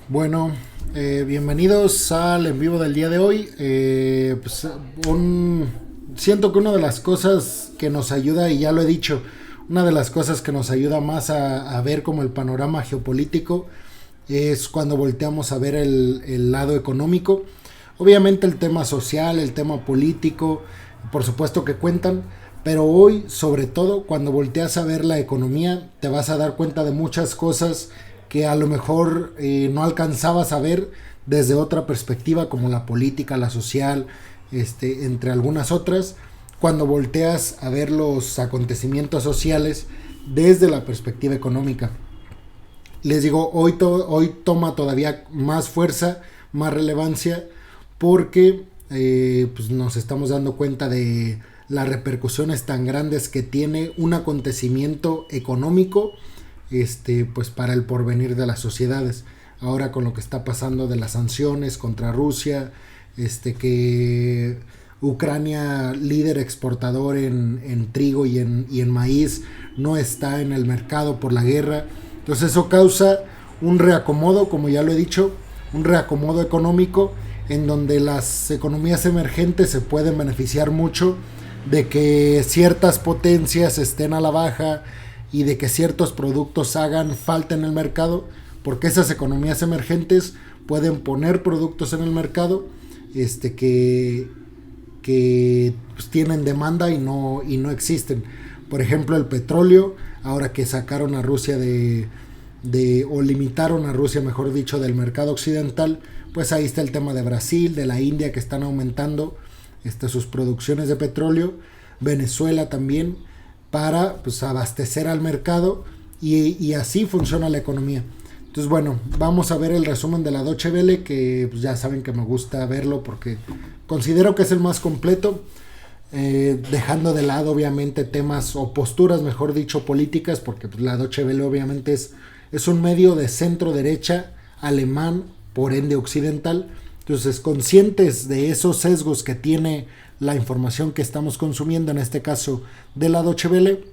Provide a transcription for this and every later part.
Bueno, bienvenidos al en vivo del día de hoy. Siento que una de las cosas que nos ayuda, y ya lo he dicho, una de las cosas que nos ayuda más a ver como el panorama geopolítico es cuando volteamos a ver el lado económico. Obviamente el tema social, el tema político, por supuesto que cuentan, pero hoy, sobre todo, cuando volteas a ver la economía, te vas a dar cuenta de muchas cosas que a lo mejor no alcanzabas a ver desde otra perspectiva, como la política, la social, entre algunas otras, cuando volteas a ver los acontecimientos sociales desde la perspectiva económica. Les digo, hoy toma todavía más fuerza, más relevancia, porque pues nos estamos dando cuenta de las repercusiones tan grandes que tiene un acontecimiento económico, pues para el porvenir de las sociedades. Ahora con lo que está pasando de las sanciones contra Rusia, que Ucrania, líder exportador en trigo y en maíz, no está en el mercado por la guerra. Entonces eso causa un reacomodo, como ya lo he dicho, un reacomodo económico en donde las economías emergentes se pueden beneficiar mucho de que ciertas potencias estén a la baja y de que ciertos productos hagan falta en el mercado, porque esas economías emergentes pueden poner productos en el mercado que pues, tienen demanda y no existen. Por ejemplo, el petróleo, ahora que sacaron a Rusia o limitaron a Rusia, mejor dicho, del mercado occidental, pues ahí está el tema de Brasil, de la India, que están aumentando sus producciones de petróleo, Venezuela también, para pues abastecer al mercado y así funciona la economía. Entonces bueno, vamos a ver el resumen de la Deutsche Welle, que pues, ya saben que me gusta verlo porque considero que es el más completo, dejando de lado obviamente temas o posturas, mejor dicho, políticas, porque pues, la Deutsche Welle obviamente es un medio de centro derecha, alemán, por ende occidental. Entonces, conscientes de esos sesgos que tiene la información que estamos consumiendo, en este caso de la Deutsche Welle,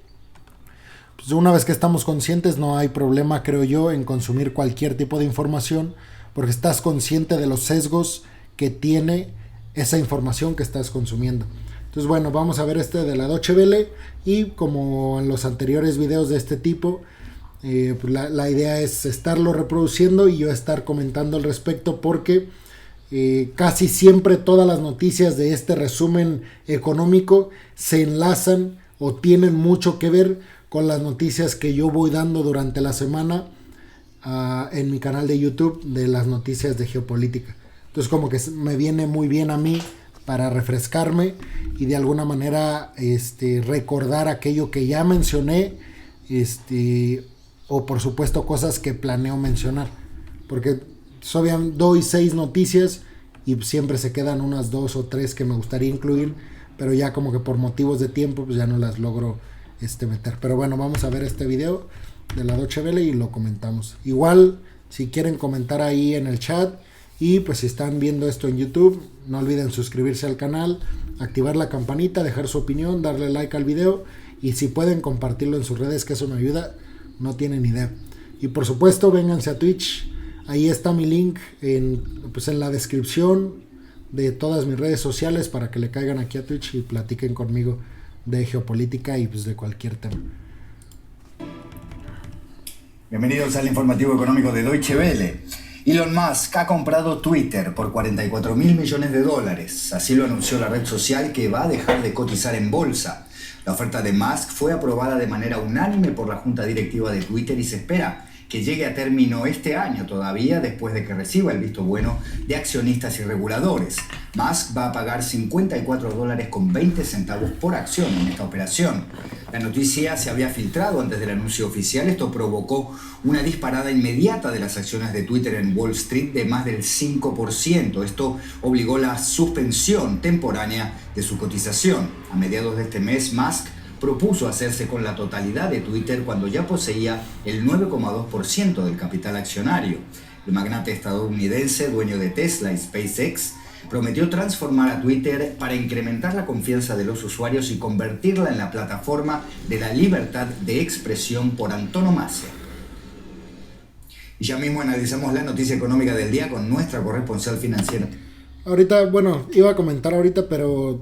pues una vez que estamos conscientes no hay problema, creo yo, en consumir cualquier tipo de información, porque estás consciente de los sesgos que tiene esa información que estás consumiendo. Entonces bueno, vamos a ver de la Deutsche Welle, y como en los anteriores videos de este tipo, pues la idea es estarlo reproduciendo y yo estar comentando al respecto, porque casi siempre todas las noticias de este resumen económico se enlazan o tienen mucho que ver con las noticias que yo voy dando durante la semana en mi canal de YouTube, de las noticias de geopolítica. Entonces como que me viene muy bien a mí para refrescarme y de alguna manera recordar aquello que ya mencioné, o por supuesto cosas que planeo mencionar, porque doy 6 noticias y siempre se quedan unas 2 o 3 que me gustaría incluir, pero ya como que por motivos de tiempo pues ya no las logro meter. Pero bueno, vamos a ver este video de la Deutsche Welle y lo comentamos. Igual, si quieren comentar ahí en el chat, y pues si están viendo esto en YouTube, no olviden suscribirse al canal, activar la campanita, dejar su opinión, darle like al video, y si pueden compartirlo en sus redes, que eso me ayuda, no tienen idea. Y por supuesto, vénganse a Twitch. Ahí está mi link en la descripción de todas mis redes sociales para que le caigan aquí a Twitch y platiquen conmigo de geopolítica y pues de cualquier tema. Bienvenidos al informativo económico de Deutsche Welle. Elon Musk ha comprado Twitter por $44 mil millones. Así lo anunció la red social, que va a dejar de cotizar en bolsa. La oferta de Musk fue aprobada de manera unánime por la junta directiva de Twitter y se espera que llegue a término este año todavía, después de que reciba el visto bueno de accionistas y reguladores. Musk va a pagar $54.20 por acción en esta operación. La noticia se había filtrado antes del anuncio oficial. Esto provocó una disparada inmediata de las acciones de Twitter en Wall Street de más del 5%. Esto obligó la suspensión temporánea de su cotización. A mediados de este mes, Musk propuso hacerse con la totalidad de Twitter cuando ya poseía el 9,2% del capital accionario. El magnate estadounidense, dueño de Tesla y SpaceX, prometió transformar a Twitter para incrementar la confianza de los usuarios y convertirla en la plataforma de la libertad de expresión por antonomasia. Y ya mismo analizamos la noticia económica del día con nuestra corresponsal financiera. Ahorita, bueno, iba a comentar ahorita, pero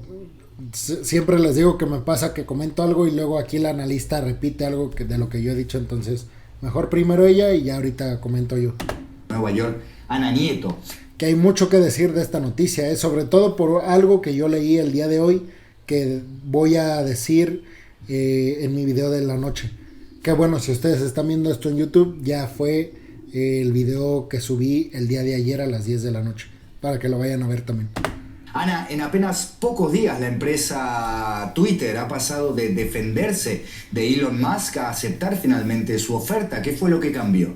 siempre les digo que me pasa que comento algo y luego aquí la analista repite algo de lo que yo he dicho, entonces mejor primero ella y ya ahorita comento yo. Nueva York, Ana Nieto. Que hay mucho que decir de esta noticia, sobre todo por algo que yo leí el día de hoy, que voy a decir en mi video de la noche. Que bueno, si ustedes están viendo esto en YouTube, ya fue el video que subí el día de ayer a las 10 de la noche, para que lo vayan a ver también. Ana, en apenas pocos días la empresa Twitter ha pasado de defenderse de Elon Musk a aceptar finalmente su oferta. ¿Qué fue lo que cambió?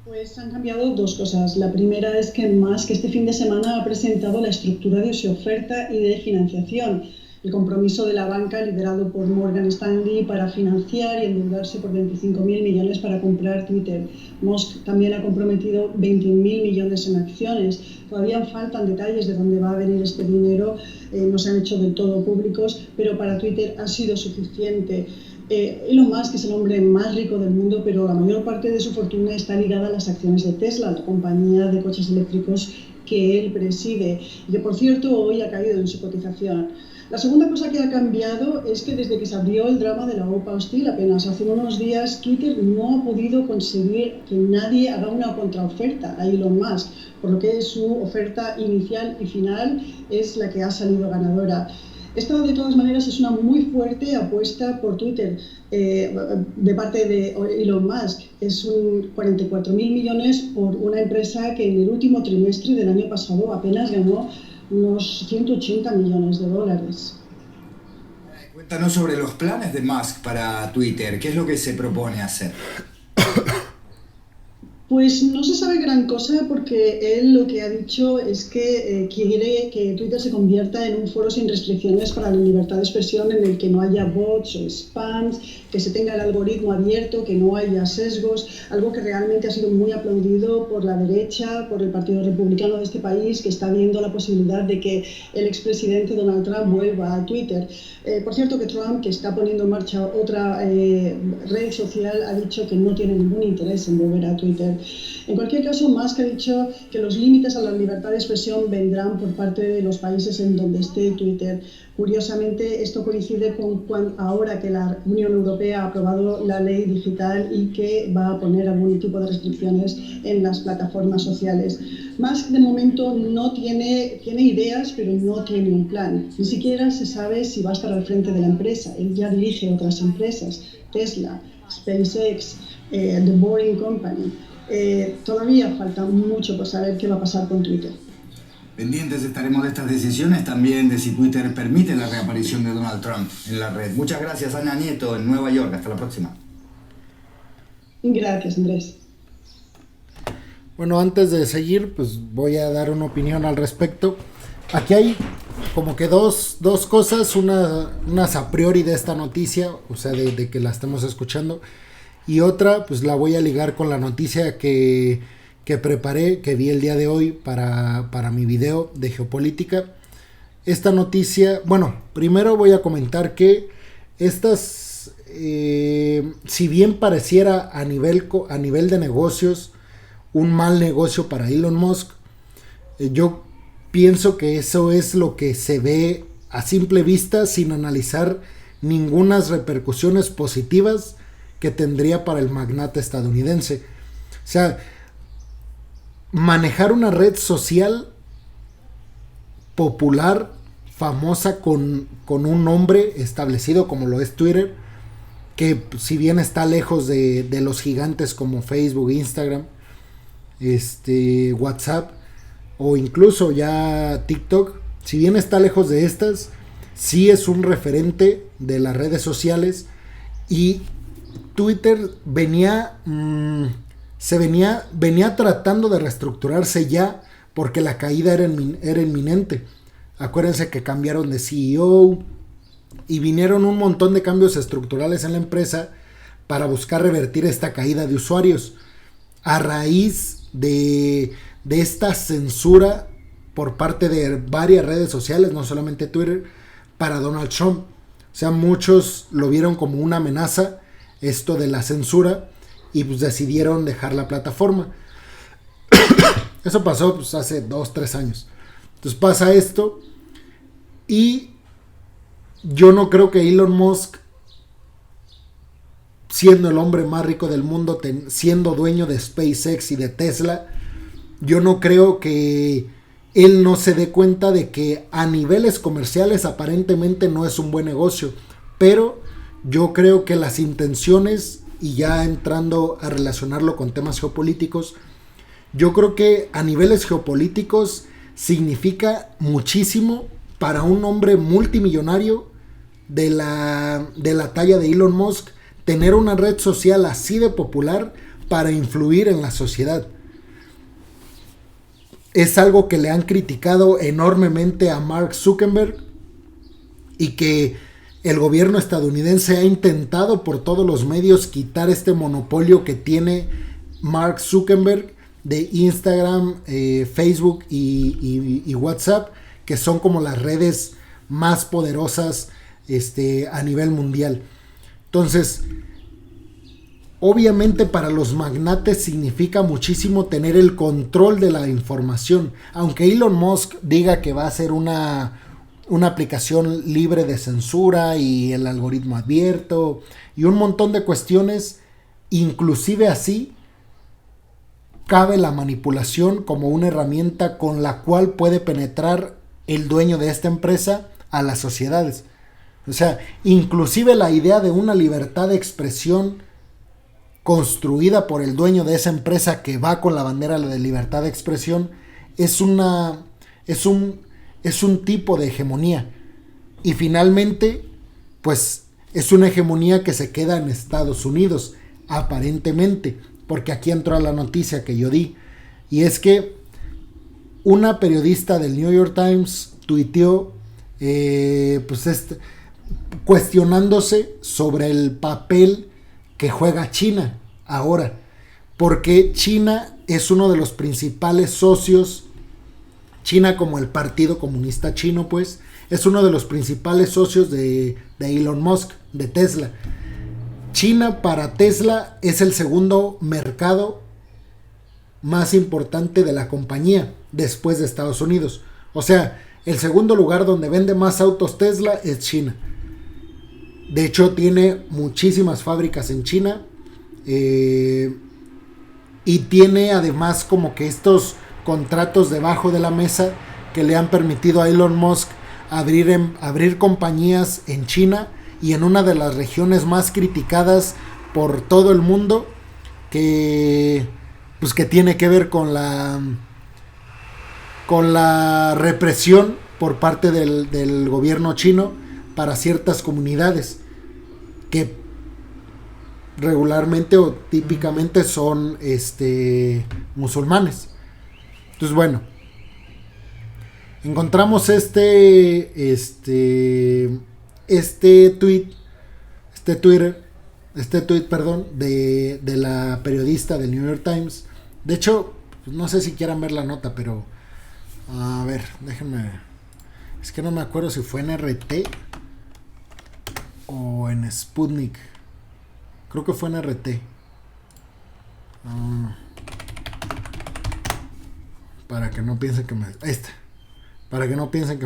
Pues han cambiado dos cosas. La primera es que Musk este fin de semana ha presentado la estructura de su oferta y de financiación. El compromiso de la banca liderado por Morgan Stanley para financiar y endeudarse por 25.000 millones para comprar Twitter. Musk también ha comprometido 21.000 millones en acciones. Todavía faltan detalles de dónde va a venir este dinero, no se han hecho del todo públicos, pero para Twitter ha sido suficiente. Elon Musk es el hombre más rico del mundo, pero la mayor parte de su fortuna está ligada a las acciones de Tesla, la compañía de coches eléctricos que él preside, y que por cierto hoy ha caído en su cotización. La segunda cosa que ha cambiado es que desde que se abrió el drama de la OPA hostil, apenas hace unos días, Twitter no ha podido conseguir que nadie haga una contraoferta a Elon Musk, por lo que su oferta inicial y final es la que ha salido ganadora. Esta, de todas maneras, es una muy fuerte apuesta por Twitter de parte de Elon Musk. Es un 44.000 millones por una empresa que en el último trimestre del año pasado apenas ganó unos 180 millones de dólares. Cuéntanos sobre los planes de Musk para Twitter. ¿Qué es lo que se propone hacer? Pues no se sabe gran cosa porque él lo que ha dicho es que quiere que Twitter se convierta en un foro sin restricciones para la libertad de expresión en el que no haya bots o spams, que se tenga el algoritmo abierto, que no haya sesgos, algo que realmente ha sido muy aplaudido por la derecha, por el Partido Republicano de este país, que está viendo la posibilidad de que el expresidente Donald Trump vuelva a Twitter. Por cierto que Trump, que está poniendo en marcha otra red social, ha dicho que no tiene ningún interés en volver a Twitter. En cualquier caso, Musk ha dicho que los límites a la libertad de expresión vendrán por parte de los países en donde esté Twitter. Curiosamente, esto coincide con ahora que la Unión Europea ha aprobado la ley digital y que va a poner algún tipo de restricciones en las plataformas sociales. Musk de momento no tiene ideas, pero no tiene un plan. Ni siquiera se sabe si va a estar al frente de la empresa. Él ya dirige otras empresas, Tesla, SpaceX, The Boring Company. Todavía falta mucho por saber qué va a pasar con Twitter. Pendientes estaremos de estas decisiones, también de si Twitter permite la reaparición de Donald Trump en la red. Muchas gracias, Ana Nieto, en Nueva York. Hasta la próxima. Gracias, Andrés. Bueno, antes de seguir, pues voy a dar una opinión al respecto. Aquí hay como que dos cosas, unas a priori de esta noticia, o sea, de que la estamos escuchando, y otra, pues la voy a ligar con la noticia que preparé, que vi el día de hoy para mi video de geopolítica. Esta noticia, bueno, primero voy a comentar que estas, si bien pareciera a nivel de negocios un mal negocio para Elon Musk, yo pienso que eso es lo que se ve a simple vista sin analizar ningunas repercusiones positivas que tendría para el magnate estadounidense. O sea, manejar una red social popular, famosa, con un nombre establecido como lo es Twitter, que si bien está lejos de los gigantes como Facebook, Instagram, WhatsApp o incluso ya TikTok, si bien está lejos de estas, sí es un referente de las redes sociales, y Twitter venía tratando de reestructurarse ya porque la caída era inminente. Acuérdense que cambiaron de CEO y vinieron un montón de cambios estructurales en la empresa para buscar revertir esta caída de usuarios a raíz de esta censura por parte de varias redes sociales, no solamente Twitter, para Donald Trump. O sea, muchos lo vieron como una amenaza, esto de la censura, y pues decidieron dejar la plataforma. Eso pasó pues hace 2-3 años. Entonces pasa esto y yo no creo que Elon Musk, siendo el hombre más rico del mundo, siendo dueño de SpaceX y de Tesla, yo no creo que él no se dé cuenta de que a niveles comerciales aparentemente no es un buen negocio, pero yo creo que las intenciones, y ya entrando a relacionarlo con temas geopolíticos, yo creo que a niveles geopolíticos significa muchísimo para un hombre multimillonario de la talla de Elon Musk tener una red social así de popular para influir en la sociedad. Es algo que le han criticado enormemente a Mark Zuckerberg y que el gobierno estadounidense ha intentado por todos los medios quitar este monopolio que tiene Mark Zuckerberg de Instagram, Facebook y WhatsApp, que son como las redes más poderosas a nivel mundial. Entonces, obviamente para los magnates significa muchísimo tener el control de la información. Aunque Elon Musk diga que va a ser una aplicación libre de censura y el algoritmo abierto y un montón de cuestiones, inclusive así cabe la manipulación como una herramienta con la cual puede penetrar el dueño de esta empresa a las sociedades. O sea, inclusive la idea de una libertad de expresión construida por el dueño de esa empresa que va con la bandera de libertad de expresión es un tipo de hegemonía. Y finalmente, pues es una hegemonía que se queda en Estados Unidos, aparentemente, porque aquí entró la noticia que yo di, y es que una periodista del New York Times tuiteó cuestionándose sobre el papel que juega China ahora, porque China es uno de los principales socios, China como el Partido Comunista Chino, pues es uno de los principales socios de Elon Musk, de Tesla. China para Tesla es el segundo mercado más importante de la compañía después de Estados Unidos. O sea, el segundo lugar donde vende más autos Tesla es China. De hecho, tiene muchísimas fábricas en China y tiene además como que estos contratos debajo de la mesa que le han permitido a Elon Musk abrir compañías en China y en una de las regiones más criticadas por todo el mundo, que tiene que ver con la represión por parte del gobierno chino para ciertas comunidades que regularmente o típicamente son musulmanes. Entonces, bueno, encontramos este tweet de la periodista del New York Times. De hecho, no sé si quieran ver la nota, pero a ver, déjenme, es que no me acuerdo si fue en RT o en Sputnik. Creo que fue en RT. Para que no piensen que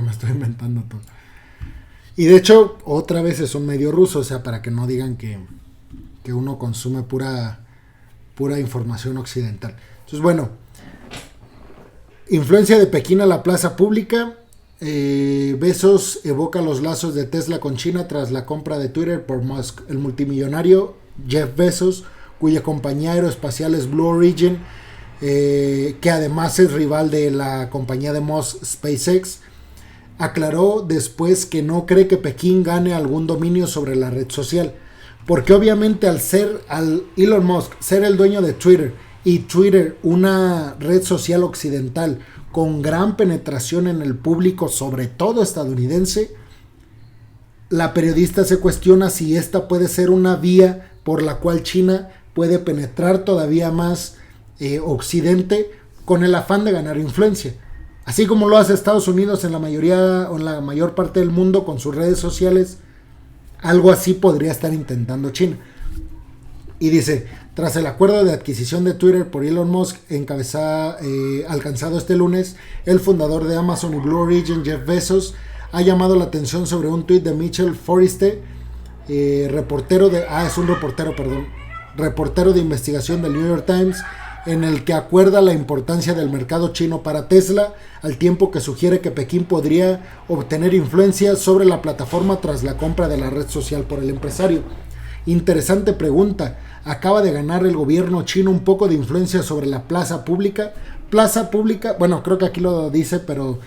me estoy inventando todo. Y de hecho, otra vez es un medio ruso, o sea, para que no digan que uno consume pura información occidental. Entonces, bueno, influencia de Pekín a la plaza pública. Bezos evoca los lazos de Tesla con China tras la compra de Twitter por Musk. El multimillonario Jeff Bezos, cuya compañía aeroespacial es Blue Origin, que además es rival de la compañía de Musk, SpaceX, aclaró después que no cree que Pekín gane algún dominio sobre la red social, porque obviamente al Elon Musk ser el dueño de Twitter y Twitter una red social occidental con gran penetración en el público, sobre todo estadounidense, la periodista se cuestiona si esta puede ser una vía por la cual China puede penetrar todavía más Occidente con el afán de ganar influencia, así como lo hace Estados Unidos en la mayor parte del mundo con sus redes sociales. Algo así podría estar intentando China. Y dice, Tras el acuerdo de adquisición de Twitter por Elon Musk alcanzado este lunes, el fundador de Amazon y Blue Origin, Jeff Bezos, ha llamado la atención sobre un tuit de Mitchell Forrester, reportero de investigación del New York Times, en el que acuerda la importancia del mercado chino para Tesla, al tiempo que sugiere que Pekín podría obtener influencia sobre la plataforma tras la compra de la red social por el empresario. Interesante pregunta. ¿Acaba de ganar el gobierno chino un poco de influencia sobre la plaza pública? Plaza pública, bueno, creo que aquí lo dice, pero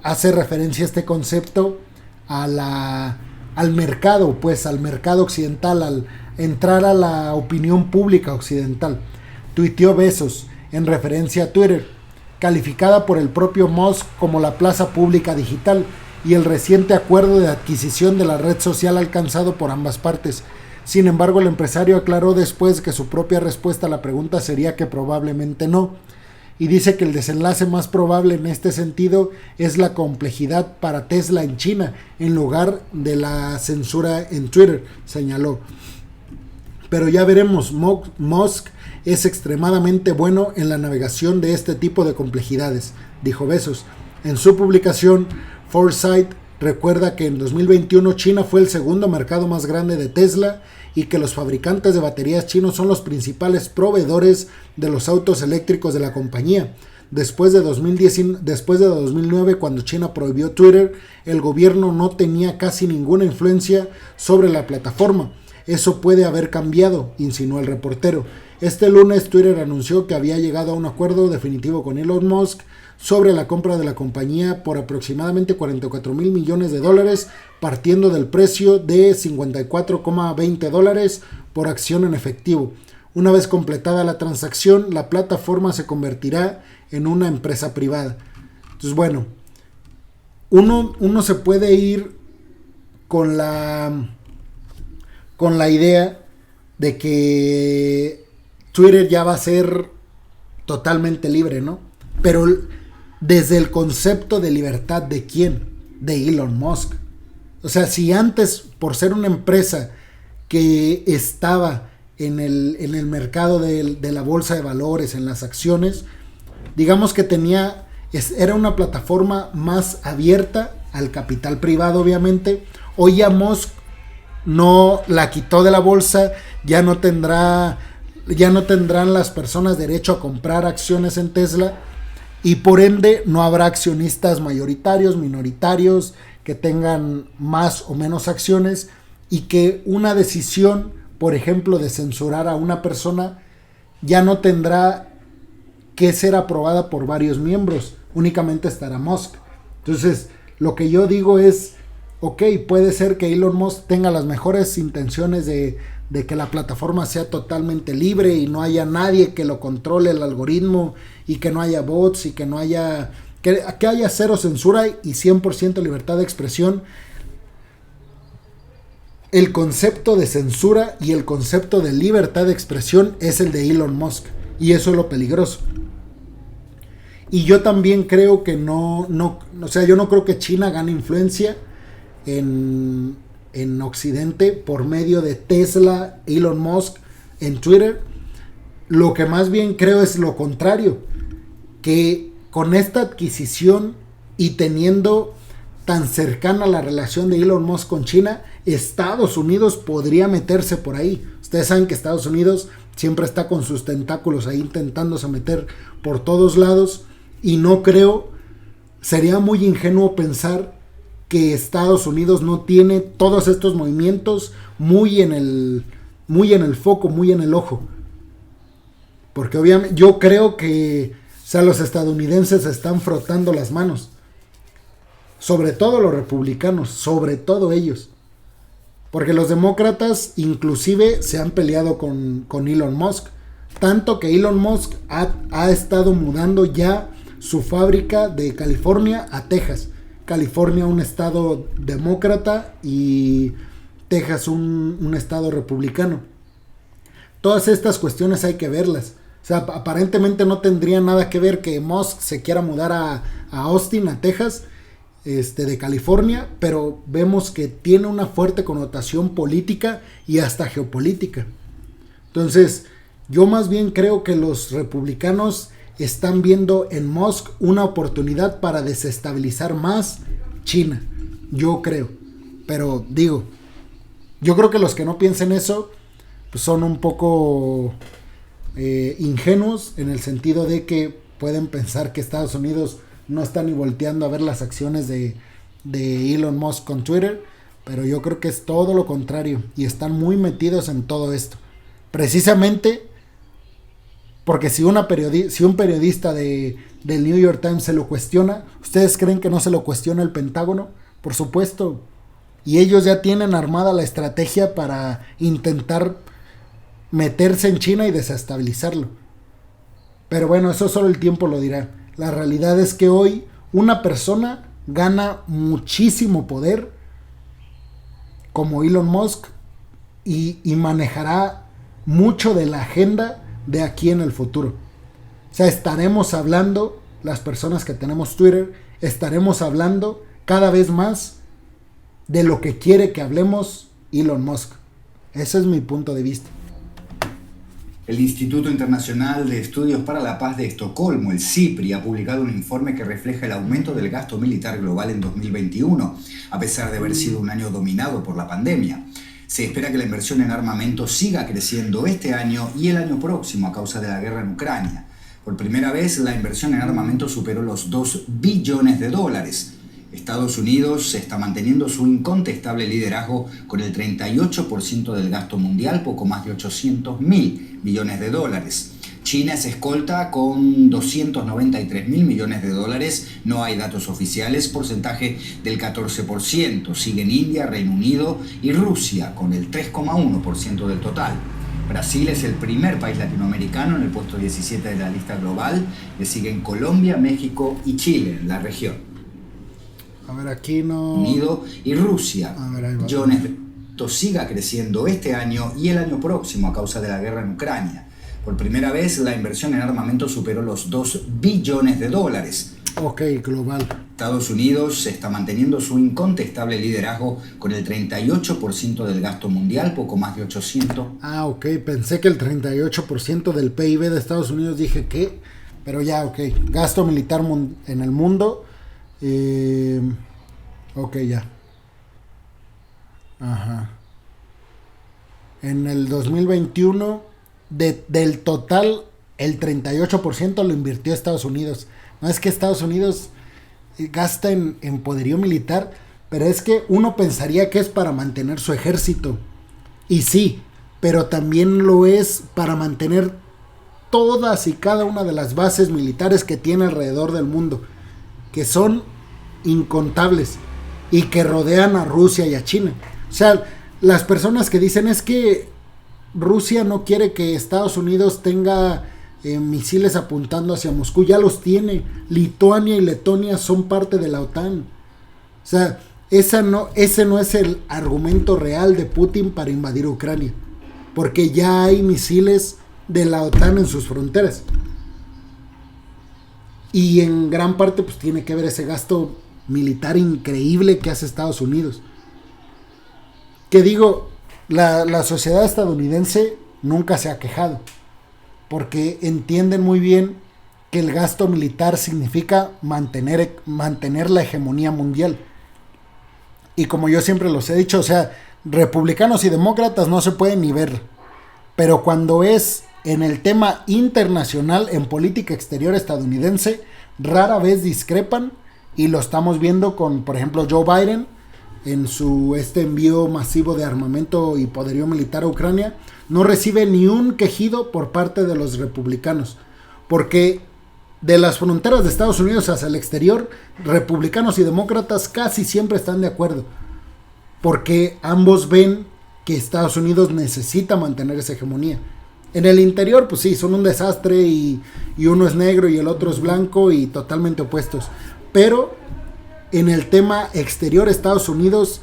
hace referencia a este concepto al mercado, pues al mercado occidental, al entrar a la opinión pública occidental. Tuiteó Bezos en referencia a Twitter, calificada por el propio Musk como la plaza pública digital, y el reciente acuerdo de adquisición de la red social alcanzado por ambas partes. Sin embargo, el empresario aclaró después que su propia respuesta a la pregunta sería que probablemente no, y dice que el desenlace más probable en este sentido es la complejidad para Tesla en China, en lugar de la censura en Twitter, señaló. Pero ya veremos. Musk es extremadamente bueno en la navegación de este tipo de complejidades, dijo Bezos. En su publicación, Foresight recuerda que en 2021 China fue el segundo mercado más grande de Tesla y que los fabricantes de baterías chinos son los principales proveedores de los autos eléctricos de la compañía. Después de 2009, cuando China prohibió Twitter, el gobierno no tenía casi ninguna influencia sobre la plataforma. Eso puede haber cambiado, insinuó el reportero. Este lunes Twitter anunció que había llegado a un acuerdo definitivo con Elon Musk sobre la compra de la compañía por aproximadamente $44 mil millones, partiendo del precio de $54,20 por acción en efectivo. Una vez completada la transacción, la plataforma se convertirá en una empresa privada. Entonces, bueno, uno se puede ir con la idea de que Twitter ya va a ser totalmente libre, ¿no? Pero desde el concepto de libertad, ¿de quién? De Elon Musk. O sea, si antes, por ser una empresa que estaba en el mercado de la bolsa de valores, en las acciones, digamos que era una plataforma más abierta al capital privado, obviamente. Hoy ya Musk no la quitó de la bolsa, ya no tendrán las personas derecho a comprar acciones en Tesla, y por ende no habrá accionistas mayoritarios, minoritarios, que tengan más o menos acciones, y que una decisión, por ejemplo, de censurar a una persona ya no tendrá que ser aprobada por varios miembros, únicamente estará Musk. Entonces, lo que yo digo es, ok, puede ser que Elon Musk tenga las mejores intenciones de que la plataforma sea totalmente libre y no haya nadie que lo controle el algoritmo, y que no haya bots, y que no haya que haya cero censura y 100% libertad de expresión. El concepto de censura y el concepto de libertad de expresión es el de Elon Musk, y eso es lo peligroso. Y yo también creo que yo no creo que China gane influencia en Occidente por medio de Tesla, Elon Musk, en Twitter. Lo que más bien creo es lo contrario, que con esta adquisición y teniendo tan cercana la relación de Elon Musk con China, Estados Unidos podría meterse por ahí. Ustedes saben que Estados Unidos siempre está con sus tentáculos ahí intentándose meter por todos lados, y no creo, sería muy ingenuo pensar que Estados Unidos no tiene todos estos movimientos muy en el foco, muy en el ojo. Porque obviamente yo creo que, o sea, los estadounidenses están frotando las manos. Sobre todo los republicanos, sobre todo ellos. Porque los demócratas inclusive se han peleado con Elon Musk. Tanto que Elon Musk ha estado mudando ya su fábrica de California a Texas. California un estado demócrata y Texas un estado republicano. Todas estas cuestiones hay que verlas. O sea, aparentemente no tendría nada que ver que Musk se quiera mudar a Austin, a Texas, de California, pero vemos que tiene una fuerte connotación política y hasta geopolítica. Entonces, Yo más bien creo que los republicanos están viendo en Musk una oportunidad para desestabilizar más China. Yo creo. Pero digo, yo creo que los que no piensen eso pues son un poco ingenuos, en el sentido de que pueden pensar que Estados Unidos no está ni volteando a ver las acciones de Elon Musk con Twitter, pero yo creo que es todo lo contrario y están muy metidos en todo esto. Precisamente porque si un periodista del New York Times se lo cuestiona, ¿ustedes creen que no se lo cuestiona el Pentágono? Por supuesto. Y ellos ya tienen armada la estrategia para intentar meterse en China y desestabilizarlo. Pero bueno, eso solo el tiempo lo dirá. La realidad es que hoy una persona gana muchísimo poder como Elon Musk y manejará mucho de la agenda de aquí en el futuro. O sea, estaremos hablando, las personas que tenemos Twitter, estaremos hablando cada vez más de lo que quiere que hablemos Elon Musk. Ese es mi punto de vista. El Instituto Internacional de Estudios para la Paz de Estocolmo, el CIPRI, ha publicado un informe que refleja el aumento del gasto militar global en 2021, a pesar de haber sido un año dominado por la pandemia. Se espera que la inversión en armamento siga creciendo este año y el año próximo a causa de la guerra en Ucrania. Por primera vez, la inversión en armamento superó los $2 billones. Estados Unidos está manteniendo su incontestable liderazgo con el 38% del gasto mundial, poco más de $800 mil millones. China es escolta con $293 mil millones. No hay datos oficiales, porcentaje del 14%. Siguen India, Reino Unido y Rusia con el 3,1% del total. Brasil es el primer país latinoamericano en el puesto 17 de la lista global. Le siguen Colombia, México y Chile en la región. A ver, aquí no... Unido y Rusia. A ver, ahí va. Esto siga creciendo este año y el año próximo a causa de la guerra en Ucrania. Por primera vez, la inversión en armamento superó los $2 billones. Ok, global. Estados Unidos está manteniendo su incontestable liderazgo con el 38% del gasto mundial, poco más de 800. Ah, ok, pensé que el 38% del PIB de Estados Unidos, dije que, pero ya, ok. Gasto militar en el mundo. Ok, ya. Ajá. En el 2021, del total, el 38% lo invirtió Estados Unidos. No es que Estados Unidos gasta en poderío militar, pero es que uno pensaría que es para mantener su ejército. Y sí, pero también lo es para mantener todas y cada una de las bases militares que tiene alrededor del mundo, que son incontables y que rodean a Rusia y a China. O sea, las personas que dicen es que Rusia no quiere que Estados Unidos tenga misiles apuntando hacia Moscú, ya los tiene. Lituania y Letonia son parte de la OTAN. O sea, ese no es el argumento real de Putin para invadir Ucrania, porque ya hay misiles de la OTAN en sus fronteras. Y en gran parte pues tiene que ver ese gasto militar increíble que hace Estados Unidos. Que digo, la sociedad estadounidense nunca se ha quejado, porque entienden muy bien que el gasto militar significa mantener la hegemonía mundial. Y como yo siempre los he dicho, o sea, republicanos y demócratas no se pueden ni ver, pero cuando es en el tema internacional, en política exterior estadounidense, rara vez discrepan, y lo estamos viendo con, por ejemplo, Joe Biden en su envío masivo de armamento y poderío militar a Ucrania. No recibe ni un quejido por parte de los republicanos, porque de las fronteras de Estados Unidos hacia el exterior, republicanos y demócratas casi siempre están de acuerdo, porque ambos ven que Estados Unidos necesita mantener esa hegemonía. En el interior, pues sí, son un desastre y uno es negro y el otro es blanco y totalmente opuestos. Pero en el tema exterior, Estados Unidos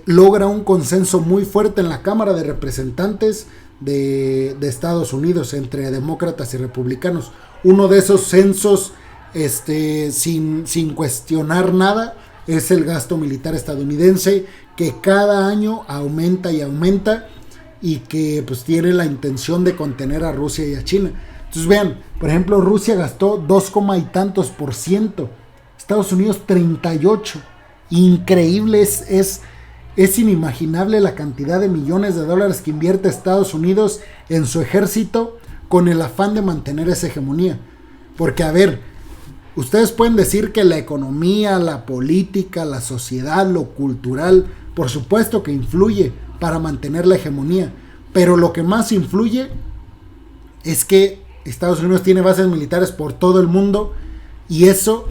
logra un consenso muy fuerte en la Cámara de Representantes de Estados Unidos entre demócratas y republicanos. Uno de esos censos, sin cuestionar nada, es el gasto militar estadounidense, que cada año aumenta y aumenta. y que pues tiene la intención de contener a Rusia y a China. Entonces vean, por ejemplo, Rusia gastó 2, y tantos %, Estados Unidos 38%. Increíble, es inimaginable la cantidad de millones de dólares que invierte Estados Unidos en su ejército con el afán de mantener esa hegemonía. Porque a ver, ustedes pueden decir que la economía, la política, la sociedad, lo cultural, por supuesto que influye para mantener la hegemonía, pero lo que más influye es que Estados Unidos tiene bases militares por todo el mundo y eso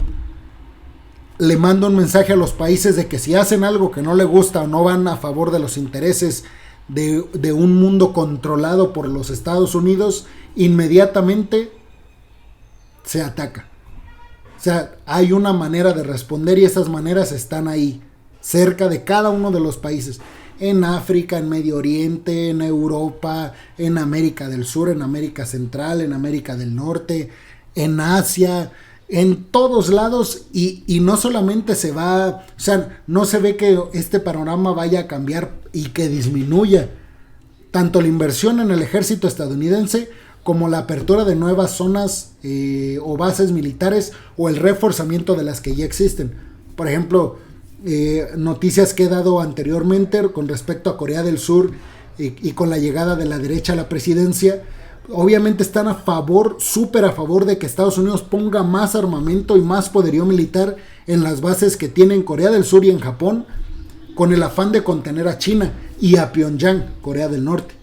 le manda un mensaje a los países de que si hacen algo que no le gusta o no van a favor de los intereses de un mundo controlado por los Estados Unidos, inmediatamente se ataca. O sea, hay una manera de responder y esas maneras están ahí, cerca de cada uno de los países. En África, en Medio Oriente, en Europa, en América del Sur, en América Central, en América del Norte, en Asia, en todos lados y no solamente se va, o sea, no se ve que este panorama vaya a cambiar y que disminuya tanto la inversión en el ejército estadounidense como la apertura de nuevas zonas o bases militares o el reforzamiento de las que ya existen. Por ejemplo, noticias que he dado anteriormente con respecto a Corea del Sur y con la llegada de la derecha a la presidencia, obviamente están a favor, súper a favor de que Estados Unidos ponga más armamento y más poderío militar en las bases que tiene en Corea del Sur y en Japón, con el afán de contener a China y a Pyongyang, Corea del Norte.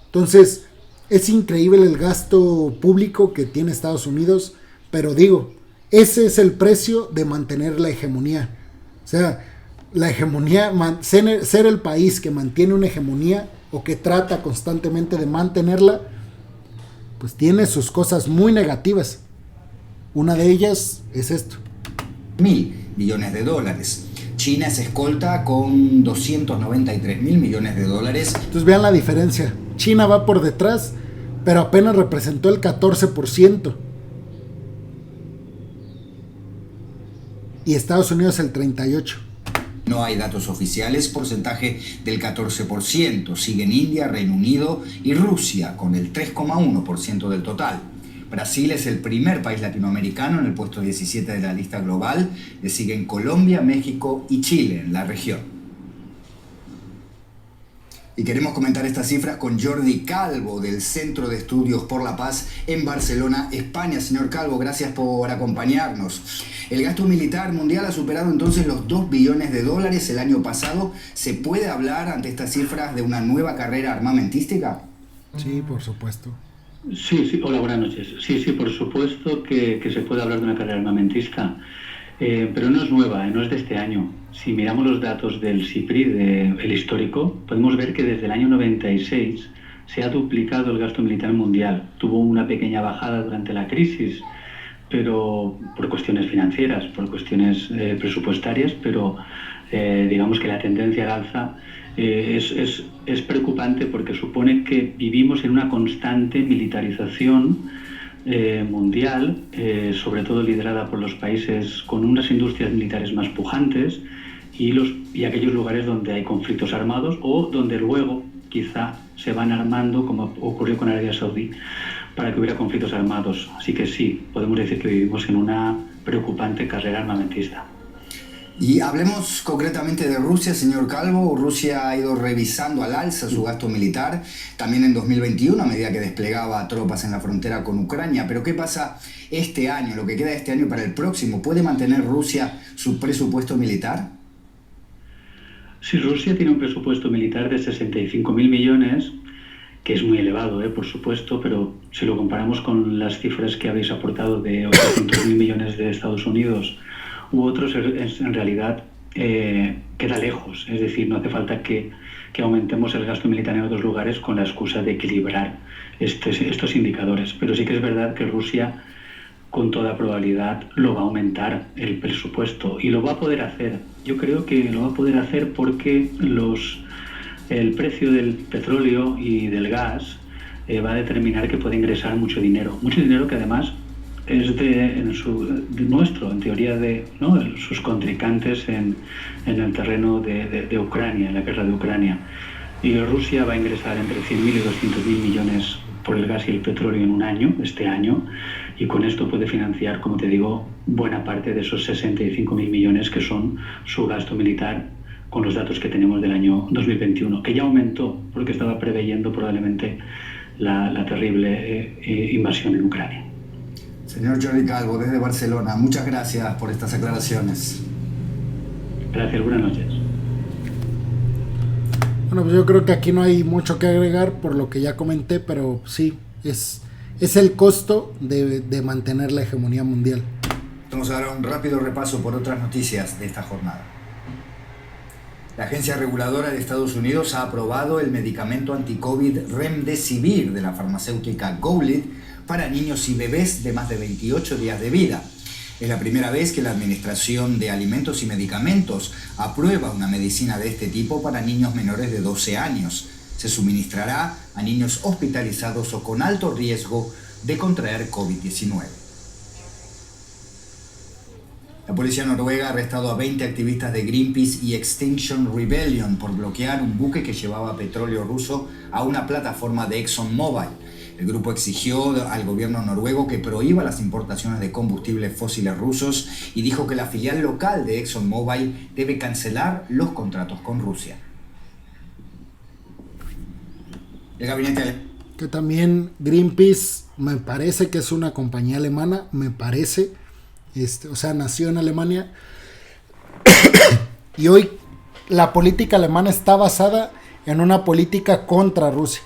Entonces, es increíble el gasto público que tiene Estados Unidos, pero digo, ese es el precio de mantener la hegemonía. O sea, la hegemonía, ser el país que mantiene una hegemonía o que trata constantemente de mantenerla, pues tiene sus cosas muy negativas. Una de ellas es esto. $1.000 billones. China se escolta con $293.000 millones. Entonces vean la diferencia. China va por detrás, pero apenas representó el 14%. Y Estados Unidos el 38%. No hay datos oficiales, porcentaje del 14%. Siguen India, Reino Unido y Rusia con el 3,1% del total. Brasil es el primer país latinoamericano en el puesto 17 de la lista global. Le siguen Colombia, México y Chile en la región. Y queremos comentar estas cifras con Jordi Calvo del Centro de Estudios por la Paz en Barcelona, España. Señor Calvo, gracias por acompañarnos. El gasto militar mundial ha superado entonces los $2 billones el año pasado. ¿Se puede hablar ante estas cifras de una nueva carrera armamentística? Sí, por supuesto. Sí, hola, buenas noches. Sí, por supuesto que se puede hablar de una carrera armamentista, pero no es nueva, no es de este año. Si miramos los datos del SIPRI, el histórico, podemos ver que desde el año 96 se ha duplicado el gasto militar mundial. Tuvo una pequeña bajada durante la crisis, pero por cuestiones financieras, por cuestiones presupuestarias, pero digamos que la tendencia al alza es preocupante porque supone que vivimos en una constante militarización mundial, sobre todo liderada por los países con unas industrias militares más pujantes y aquellos lugares donde hay conflictos armados o donde luego quizá se van armando, como ocurrió con Arabia Saudí, para que hubiera conflictos armados. Así que sí, podemos decir que vivimos en una preocupante carrera armamentista. Y hablemos concretamente de Rusia, señor Calvo. Rusia ha ido revisando al alza su gasto militar, también en 2021, a medida que desplegaba tropas en la frontera con Ucrania. Pero ¿qué pasa este año, lo que queda de este año para el próximo? ¿Puede mantener Rusia su presupuesto militar? Sí, Rusia tiene un presupuesto militar de 65.000 millones, que es muy elevado, por supuesto, pero si lo comparamos con las cifras que habéis aportado de 800.000 millones de Estados Unidos u otros, en realidad queda lejos. Es decir, no hace falta que aumentemos el gasto militar en otros lugares con la excusa de equilibrar estos indicadores. Pero sí que es verdad que Rusia, con toda probabilidad, lo va a aumentar el presupuesto y lo va a poder hacer. Yo creo que lo va a poder hacer porque el precio del petróleo y del gas va a determinar que puede ingresar mucho dinero que además es de nuestro, en teoría, sus contrincantes en el terreno de Ucrania, en la guerra de Ucrania. y Rusia va a ingresar entre 100.000 y 200.000 millones por el gas y el petróleo en un año, este año, y con esto puede financiar, como te digo, buena parte de esos 65.000 millones que son su gasto militar, con los datos que tenemos del año 2021, que ya aumentó porque estaba preveyendo probablemente la terrible invasión en Ucrania. Señor Jordi Calvo, desde Barcelona, muchas gracias por estas aclaraciones. Gracias, buenas noches. Bueno, pues yo creo que aquí no hay mucho que agregar por lo que ya comenté, pero sí, es el costo de mantener la hegemonía mundial. Vamos a dar un rápido repaso por otras noticias de esta jornada. La agencia reguladora de Estados Unidos ha aprobado el medicamento anti-COVID Remdesivir de la farmacéutica Gowlet para niños y bebés de más de 28 días de vida. Es la primera vez que la Administración de Alimentos y Medicamentos aprueba una medicina de este tipo para niños menores de 12 años. Se suministrará a niños hospitalizados o con alto riesgo de contraer COVID-19. La policía noruega ha arrestado a 20 activistas de Greenpeace y Extinction Rebellion por bloquear un buque que llevaba petróleo ruso a una plataforma de ExxonMobil. El grupo exigió al gobierno noruego que prohíba las importaciones de combustibles fósiles rusos y dijo que la filial local de ExxonMobil debe cancelar los contratos con Rusia. El gabinete que también Greenpeace me parece que es una compañía alemana, me parece, o sea, nació en Alemania y hoy la política alemana está basada en una política contra Rusia.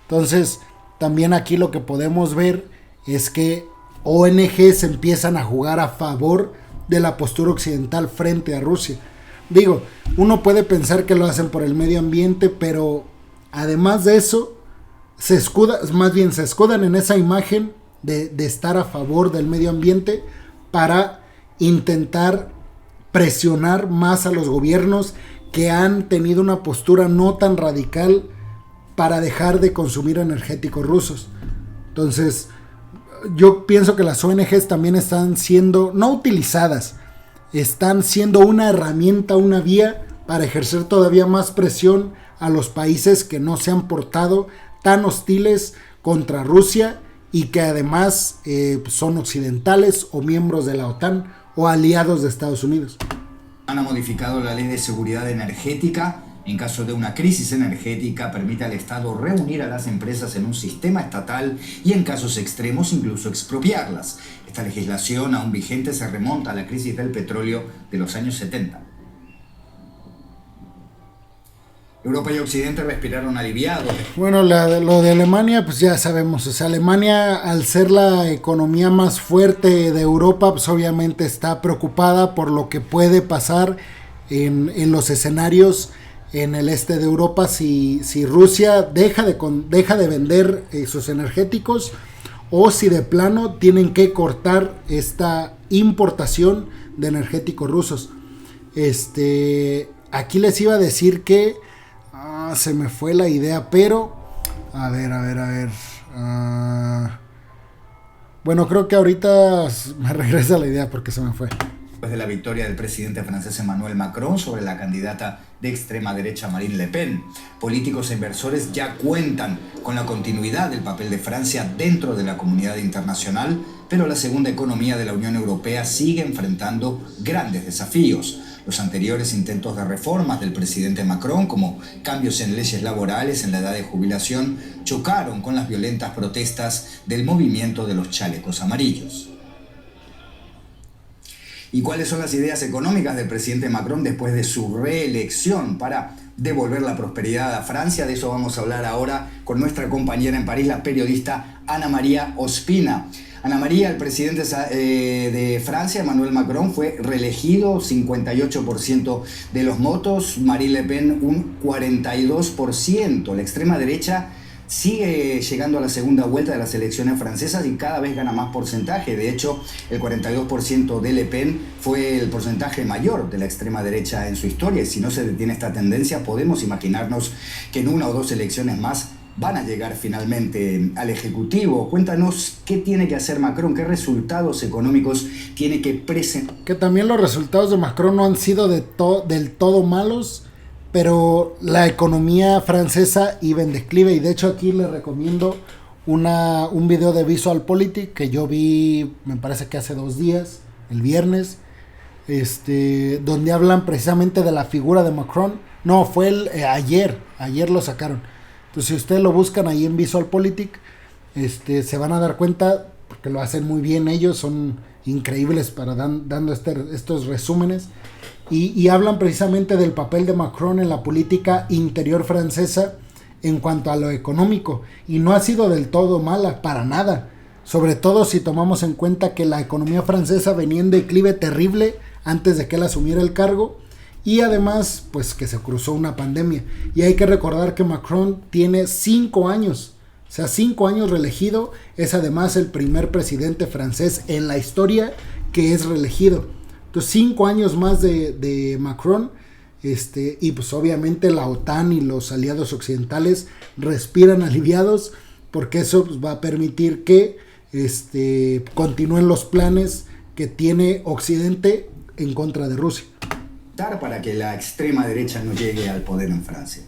Entonces, también aquí lo que podemos ver es que ONGs empiezan a jugar a favor de la postura occidental frente a Rusia. Digo, uno puede pensar que lo hacen por el medio ambiente, pero además de eso, se escudan en esa imagen de estar a favor del medio ambiente para intentar presionar más a los gobiernos que han tenido una postura no tan radical para dejar de consumir energéticos rusos. Entonces, yo pienso que las ONGs también están siendo, no utilizadas, están siendo una herramienta, una vía para ejercer todavía más presión a los países que no se han portado tan hostiles contra Rusia y que además son occidentales o miembros de la OTAN o aliados de Estados Unidos. Han modificado la ley de seguridad energética. En caso de una crisis energética, permite al Estado reunir a las empresas en un sistema estatal y en casos extremos incluso expropiarlas. Esta legislación aún vigente se remonta a la crisis del petróleo de los años 70. Europa y Occidente respiraron aliviados. Bueno, lo de Alemania, pues ya sabemos. O sea, Alemania, al ser la economía más fuerte de Europa, pues obviamente está preocupada por lo que puede pasar en los escenarios en el este de Europa si Rusia deja de vender sus energéticos o si de plano tienen que cortar esta importación de energéticos rusos. Aquí les iba a decir que se me fue la idea, pero a ver. Bueno, creo que ahorita me regresa la idea porque se me fue. Después de la victoria del presidente francés Emmanuel Macron sobre la candidata de extrema derecha Marine Le Pen, políticos e inversores ya cuentan con la continuidad del papel de Francia dentro de la comunidad internacional, pero la segunda economía de la Unión Europea sigue enfrentando grandes desafíos. Los anteriores intentos de reformas del presidente Macron, como cambios en leyes laborales, en la edad de jubilación, chocaron con las violentas protestas del movimiento de los chalecos amarillos. ¿Y cuáles son las ideas económicas del presidente Macron después de su reelección para devolver la prosperidad a Francia? De eso vamos a hablar ahora con nuestra compañera en París, la periodista Ana María Ospina. Ana María, el presidente de Francia, Emmanuel Macron, fue reelegido, 58% de los votos, Marine Le Pen un 42%. La extrema derecha sigue llegando a la segunda vuelta de las elecciones francesas y cada vez gana más porcentaje. De hecho, el 42% de Le Pen fue el porcentaje mayor de la extrema derecha en su historia. Y si no se detiene esta tendencia, podemos imaginarnos que en una o dos elecciones más van a llegar finalmente al Ejecutivo. Cuéntanos qué tiene que hacer Macron, qué resultados económicos tiene que presentar. Que también los resultados de Macron no han sido del todo malos, pero la economía francesa iba en declive, y de hecho aquí les recomiendo un video de VisualPolitik que yo vi, me parece que hace 2 días, el viernes, donde hablan precisamente de la figura de Macron. No, fue ayer lo sacaron. Entonces, si ustedes lo buscan ahí en VisualPolitik, se van a dar cuenta, porque lo hacen muy bien ellos, son increíbles para dando estos resúmenes, y hablan precisamente del papel de Macron en la política interior francesa en cuanto a lo económico, y no ha sido del todo mala, para nada, sobre todo si tomamos en cuenta que la economía francesa venía en declive terrible antes de que él asumiera el cargo, y además pues que se cruzó una pandemia, y hay que recordar que Macron tiene 5 años, o sea, 5 años reelegido, es además el primer presidente francés en la historia que es reelegido. Entonces 5 años más de Macron, y pues obviamente la OTAN y los aliados occidentales respiran aliviados, porque eso pues va a permitir que continúen los planes que tiene Occidente en contra de Rusia. Para que la extrema derecha no llegue al poder en Francia.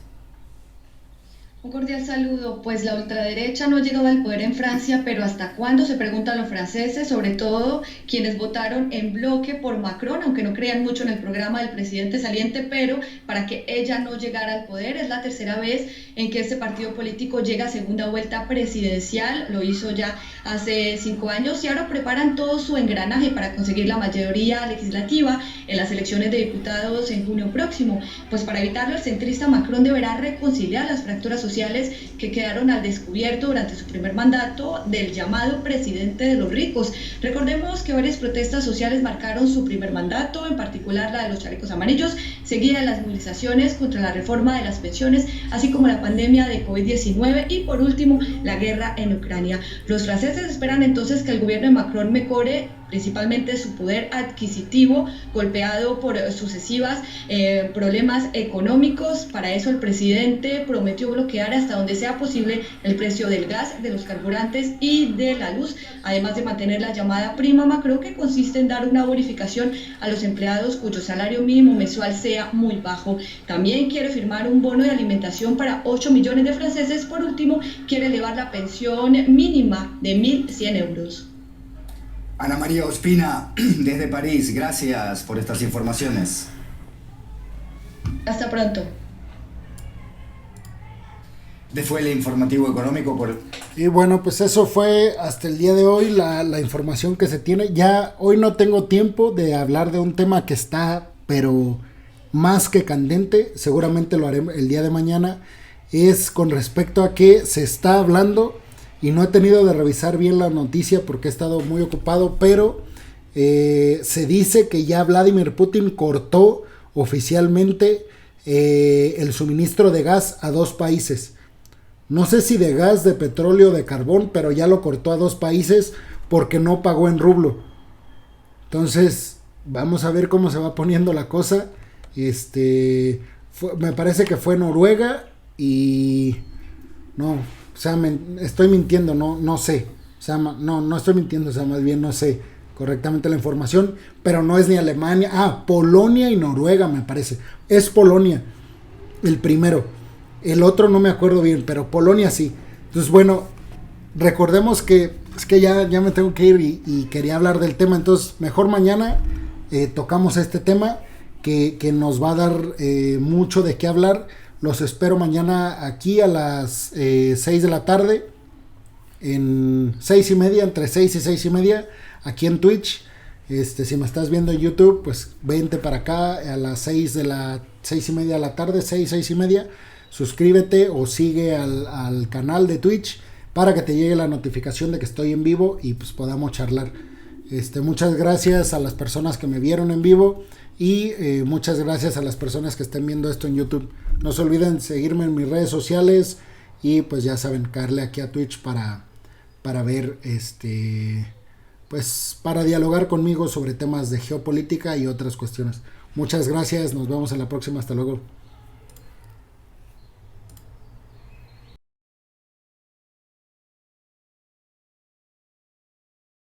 Un cordial saludo. Pues la ultraderecha no ha llegado al poder en Francia, pero ¿hasta cuándo? Se preguntan los franceses, sobre todo quienes votaron en bloque por Macron, aunque no crean mucho en el programa del presidente saliente, pero para que ella no llegara al poder. Es la tercera vez en que este partido político llega a segunda vuelta presidencial, lo hizo ya hace 5 años, y ahora preparan todo su engranaje para conseguir la mayoría legislativa en las elecciones de diputados en junio próximo. Pues para evitarlo, el centrista Macron deberá reconciliar las fracturas sociales que quedaron al descubierto durante su primer mandato del llamado presidente de los ricos. Recordemos que varias protestas sociales marcaron su primer mandato, en particular la de los chalecos amarillos, seguida de las movilizaciones contra la reforma de las pensiones, así como la pandemia de COVID-19 y por último la guerra en Ucrania. Los franceses esperan entonces que el gobierno de Macron mejore principalmente su poder adquisitivo, golpeado por sucesivas problemas económicos. Para eso el presidente prometió bloquear hasta donde sea posible el precio del gas, de los carburantes y de la luz, además de mantener la llamada prima Macron, que consiste en dar una bonificación a los empleados cuyo salario mínimo mensual sea muy bajo. También quiere firmar un bono de alimentación para 8 millones de franceses. Por último, quiere elevar la pensión mínima de 1.100 euros. Ana María Ospina, desde París, gracias por estas informaciones. Hasta pronto. Fue el informativo económico por... Y bueno, pues eso fue hasta el día de hoy la información que se tiene. Ya hoy no tengo tiempo de hablar de un tema que está, pero más que candente, seguramente lo haré el día de mañana, es con respecto a que se está hablando, y no he tenido de revisar bien la noticia porque he estado muy ocupado, pero se dice que ya Vladimir Putin cortó oficialmente el suministro de gas a 2 países. No sé si de gas, de petróleo, de carbón, pero ya lo cortó a 2 países porque no pagó en rublo. Entonces, vamos a ver cómo se va poniendo la cosa. Me parece que fue Noruega y... No, o sea, estoy mintiendo, no sé. O sea, no estoy mintiendo, o sea, más bien no sé correctamente la información, pero no es ni Alemania. Polonia y Noruega, me parece. Es Polonia, el primero. El otro no me acuerdo bien, pero Polonia sí. Entonces, bueno, recordemos que es que ya me tengo que ir y quería hablar del tema. Entonces, mejor mañana tocamos este tema que nos va a dar mucho de qué hablar. Los espero mañana aquí a las 6 de la tarde, en 6:30, entre 6 y 6:30, aquí en Twitch. Si me estás viendo en YouTube, pues vente para acá a las 6:30 de la tarde, 6:30. Suscríbete o sigue al canal de Twitch para que te llegue la notificación de que estoy en vivo y pues podamos charlar. Muchas gracias a las personas que me vieron en vivo y muchas gracias a las personas que estén viendo esto en YouTube. No se olviden seguirme en mis redes sociales y pues ya saben, caerle aquí a Twitch para ver pues para dialogar conmigo sobre temas de geopolítica y otras cuestiones. Muchas gracias, nos vemos en la próxima, hasta luego.